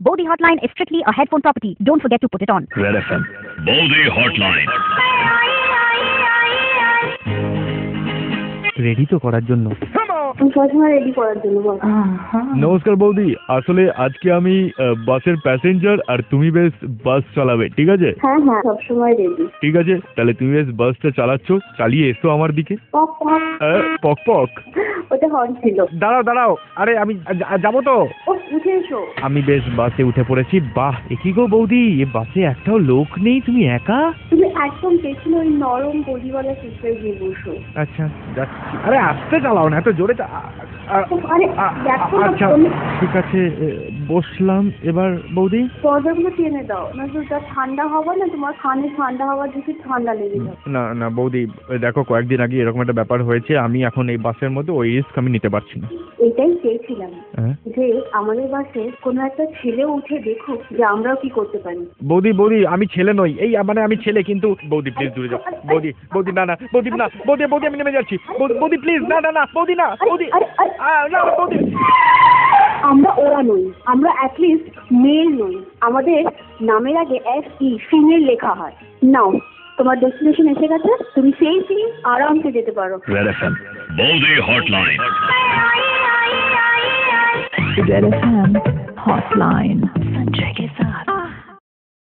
Bodhi Hotline is strictly a headphone property. Don't forget to put it on. Red FM. Bodhi Hotline. Ready তো করার জন্য। সবসময় ready করার জন্য বল। নমস্কার বৌদি, আসলে আজকে আমি বাসের প্যাসেঞ্জার আর তুমি বেশ বাস চালাবে, ঠিক আছে? হ্যাঁ হ্যাঁ, সবসময় রেডি। ঠিক আছে, তাহলে তুমি বেশ বাসটা চালাচ্ছ, চালিয়ে এসো আমার দিকে। পক পক। পক পক। ওটা হর্ন ছিল। দাঁড়াও দাঁড়াও, আরে আমি যাবো তো। ও উঠে এসো। আমি বেশ বাসে উঠে পড়েছি। বাহ, একই গো বৌদি, এ বাসে একটাও লোক নেই, তুমি একা? তুমি একদম পেছনে ওই নরম গদিওয়ালা সিটে গিয়ে বসো। আচ্ছা যাচ্ছি। আরে আস্তে চালাও না, এত জোরে আরে দেখো না, আচ্ছা ঠিক আছে, বসলাম। এবার বৌদি দরজাগুলো টেনে দাও, না তো যা ঠান্ডা হবে না, তোমার কানে ঠান্ডা হওয়া যদি ঠান্ডা লেগে যাবে। না না বৌদি, দেখো কয়েকদিন আগে এরকম একটা ব্যাপার হয়েছে, আমি এখন এই বাসের মধ্যে ওই রিস্ক আমি নিতে পারছি না। এটাই চেয়েছিলাম যে আমাদের বাসে কোনো একটা ছেলে উঠে দেখুক যে আমরাও কি করতে পারি। বৌদি বৌদি, আমি ছেলে নই, এই মানে আমি ছেলে, কিন্তু বৌদি প্লিজ দূরে যাও। বৌদি বৌদি না না, বৌদি না, বৌদি বৌদি আমি নেমে যাচ্ছি। বৌদি প্লিজ, না না না বৌদি, না বৌদি, না বৌদি। আমরা ওরা নই, আমরা অ্যাটলিস্ট মেল নই। আমাদের নামের আগে FE ফিমেল লেখা হয়। নাও তোমার ডেস্টিনেশন এসে গেছে, তুমি সেফলি আরামসে যেতে পারো। Red FM. Bodhi Hotline. Red FM Hotline. Sanjay ke saath